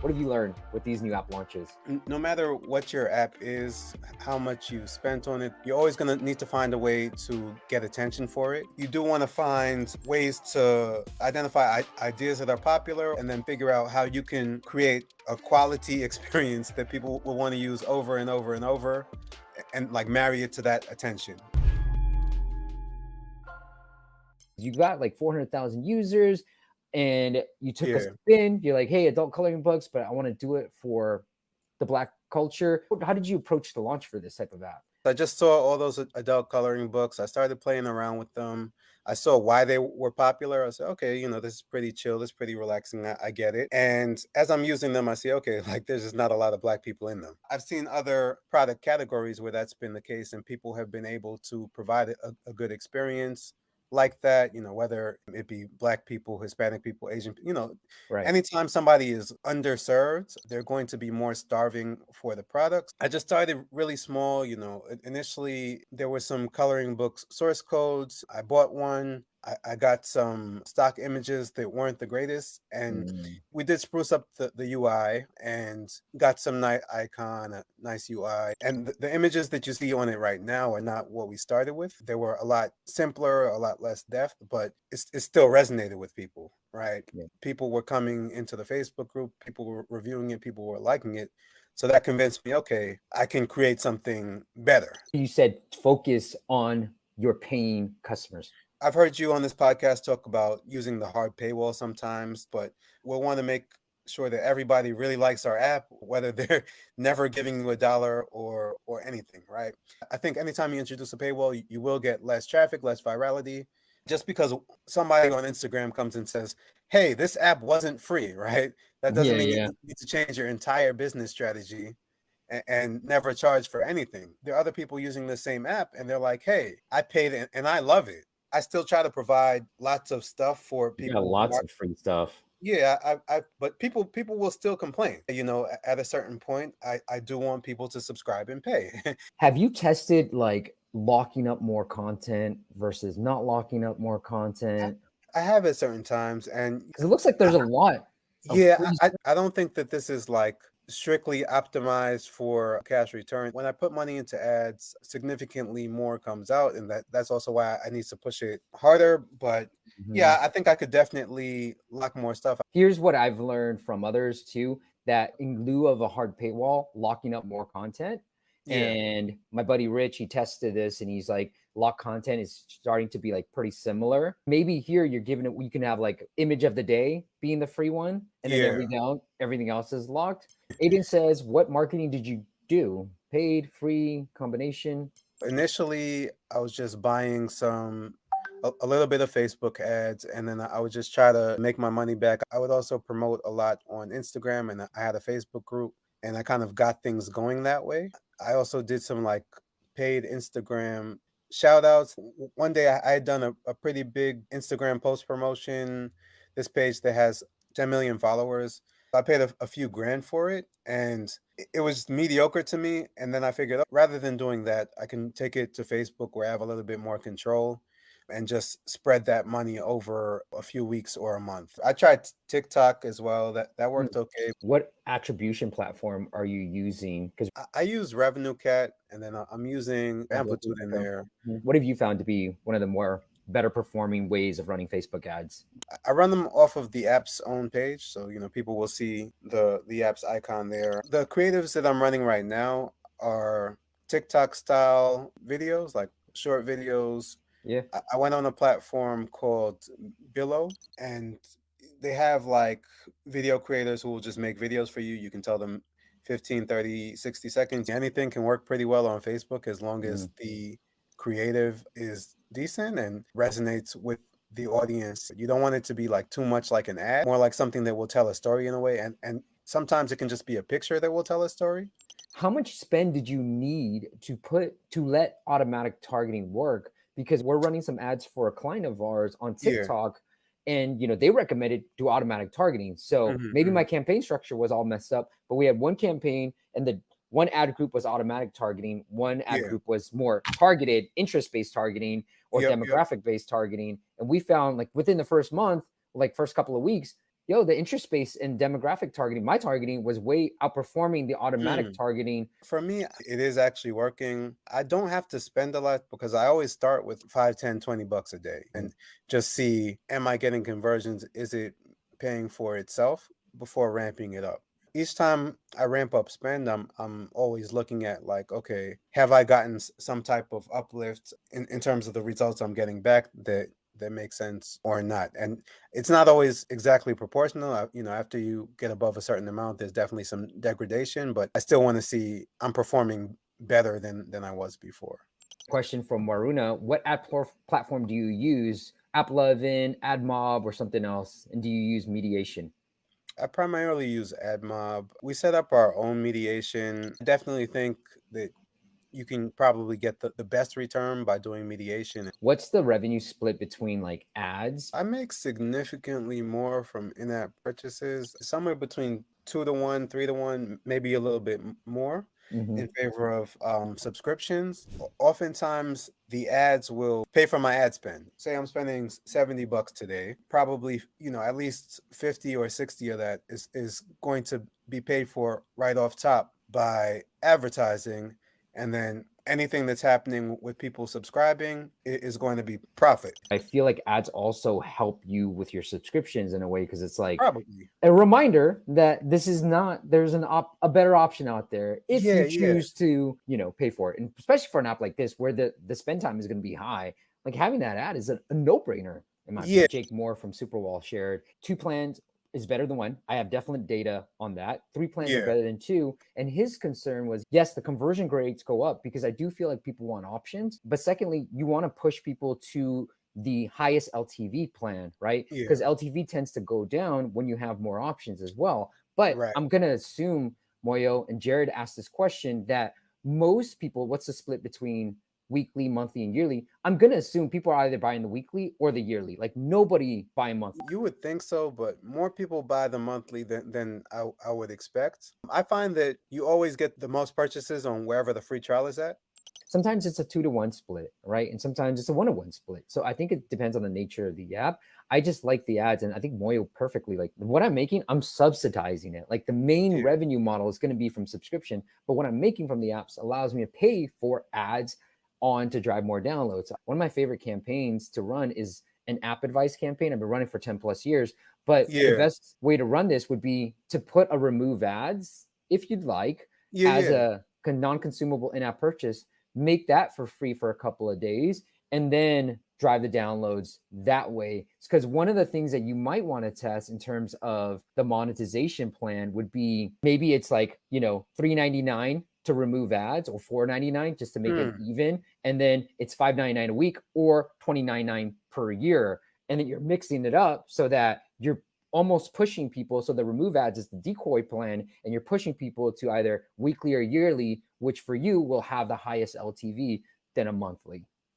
What have you learned with these new app launches? No matter what your app is, how much you spent on it, you're always going to need to find a way to get attention for it. You do want to find ways to identify ideas that are popular and then figure out how you can create a quality experience that people will want to use over and over and over, and like marry it to that attention. You got like 400,000 users and you took a Yeah. spin. You're like, hey, adult coloring books, but I want to do it for the Black culture. How did you approach the launch for this type of app? I just saw all those adult coloring books. I started playing around with them. I saw why they were popular. I said, okay, this is pretty chill. This is pretty relaxing. I get it. And as I'm using them, I see, okay, like there's just not a lot of Black people in them. I've seen other product categories where that's been the case and people have been able to provide a good experience like that, whether it be Black people, Hispanic people, Asian, Right. anytime somebody is underserved, they're going to be more starving for the products. I just started really small, initially there were some coloring books source codes. I bought one. I got some stock images that weren't the greatest, and we did spruce up the UI and got some nice icon, a nice UI. And the images that you see on it right now are not what we started with. They were a lot simpler, a lot less depth, but it still resonated with people, right? Yeah. People were coming into the Facebook group, people were reviewing it, people were liking it. So that convinced me, okay, I can create something better. You said focus on your paying customers. I've heard you on this podcast talk about using the hard paywall sometimes, but we'll want to make sure that everybody really likes our app, whether they're never giving you $1 or anything, right? I think anytime you introduce a paywall, you will get less traffic, less virality. Just because somebody on Instagram comes and says, hey, this app wasn't free, right? That doesn't mean you need to change your entire business strategy and never charge for anything. There are other people using the same app and they're like, hey, I paid it and I love it. I still try to provide lots of stuff for You got people. lots of free stuff. Yeah, but people will still complain. At a certain point, I do want people to subscribe and pay. Have you tested like locking up more content versus not locking up more content? I have at certain times, and Because it looks like there's a lot. yeah, I don't think that this is like strictly optimized for cash return. When I put money into ads, significantly more comes out, and that's also why I need to push it harder. But yeah, I think I could definitely lock more stuff. Here's what I've learned from others too, that in lieu of a hard paywall, locking up more content. Yeah. And my buddy Rich, he tested this and he's like, lock content is starting to be like pretty similar. Maybe here you're giving it, you can have like image of the day being the free one, and then everything else is locked. Aiden says, what marketing did you do? Paid, free, combination? Initially, I was just buying a little bit of Facebook ads, and then I would just try to make my money back. I would also promote a lot on Instagram, and I had a Facebook group, and I kind of got things going that way. I also did some like paid Instagram shout outs. One day I had done a pretty big Instagram post promotion. This page that has 10 million followers. I paid a few grand for it, and it was mediocre to me. And then I figured, rather than doing that, I can take it to Facebook where I have a little bit more control and just spread that money over a few weeks or a month. I tried TikTok as well. That worked okay. What attribution platform are you using? Because I use Revenue Cat, and then I'm using Amplitude in there. What have you found to be one of the more better performing ways of running Facebook ads? I run them off of the app's own page, so people will see the app's icon there. The creatives that I'm running right now are TikTok style videos, like short videos. Yeah. I went on a platform called Billow, and they have like video creators who will just make videos for you. You can tell them 15, 30, 60 seconds. Anything can work pretty well on Facebook as long as the creative is decent and resonates with the audience. You don't want it to be like too much like an ad, more like something that will tell a story in a way. And sometimes it can just be a picture that will tell a story. How much spend did you need to let automatic targeting work? Because we're running some ads for a client of ours on TikTok, and they recommended do automatic targeting. So maybe my campaign structure was all messed up, but we had one campaign and the one ad group was automatic targeting. One ad group was more targeted, interest-based targeting or demographic-based targeting. And we found like within the first month, like first couple of weeks, yo, the interest based and demographic targeting, my targeting was way outperforming the automatic Mm. targeting. For me, it is actually working. I don't have to spend a lot because I always start with 5, 10, $20 a day and just see, am I getting conversions? Is it paying for itself before ramping it up? Each time I ramp up spend, I'm always looking at like, okay, have I gotten some type of uplift in terms of the results I'm getting back that makes sense or not? And it's not always exactly proportional. After you get above a certain amount, there's definitely some degradation, but I still want to see I'm performing better than I was before. Question from Waruna: what platform do you use? AppLovin, AdMob, or something else? And do you use mediation? I primarily use AdMob. We set up our own mediation. I definitely think that you can probably get the best return by doing mediation. What's the revenue split between like ads? I make significantly more from in-app purchases, somewhere between 2 to 1, 3 to 1, maybe a little bit more in favor of subscriptions. Oftentimes, the ads will pay for my ad spend. Say I'm spending $70 today, probably at least 50 or 60 of that is going to be paid for right off top by advertising, and then anything that's happening with people subscribing is going to be profit. I feel like ads also help you with your subscriptions in a way, because it's like Probably. a reminder that this is not, there's a better option out there if Yeah, you yeah, choose to, pay for it. And especially for an app like this where the spend time is going to be high, like having that ad is a no-brainer in my yeah, opinion. Jake Moore from Superwall shared 2 plans is better than one. I have definite data on that. 3 plans are yeah, better than two. And his concern was, yes, the conversion rates go up because I do feel like people want options. But secondly, you want to push people to the highest LTV plan, right? yeah, Because LTV tends to go down when you have more options as well. But right. I'm going to assume Moyo and Jared asked this question that most people, what's the split between weekly, monthly, and yearly? I'm going to assume people are either buying the weekly or the yearly. Like nobody buying monthly. You would think so, but more people buy the monthly than I would expect. I find that you always get the most purchases on wherever the free trial is at. Sometimes it's a 2 to 1 split, right? And sometimes it's a 1 to 1 split. So I think it depends on the nature of the app. I just like the ads, and I think Moyo perfectly, like what I'm making, I'm subsidizing it. Like the main Yeah, revenue model is going to be from subscription, but what I'm making from the apps allows me to pay for ads on to drive more downloads. One of my favorite campaigns to run is an app advice campaign. I've been running for 10 plus years, but the yeah, best way to run this would be to put a remove ads, if you'd like, yeah, as yeah. a non-consumable in-app purchase, make that for free for a couple of days, and then drive the downloads that way. It's because one of the things that you might want to test in terms of the monetization plan would be, maybe it's like, $3.99 to remove ads, or $4.99 just to make it Hmm. even. And then it's $5.99 a week or $29.99 per year. And then you're mixing it up so that you're almost pushing people. So the remove ads is the decoy plan, and you're pushing people to either weekly or yearly, which for you will have the highest LTV than a monthly.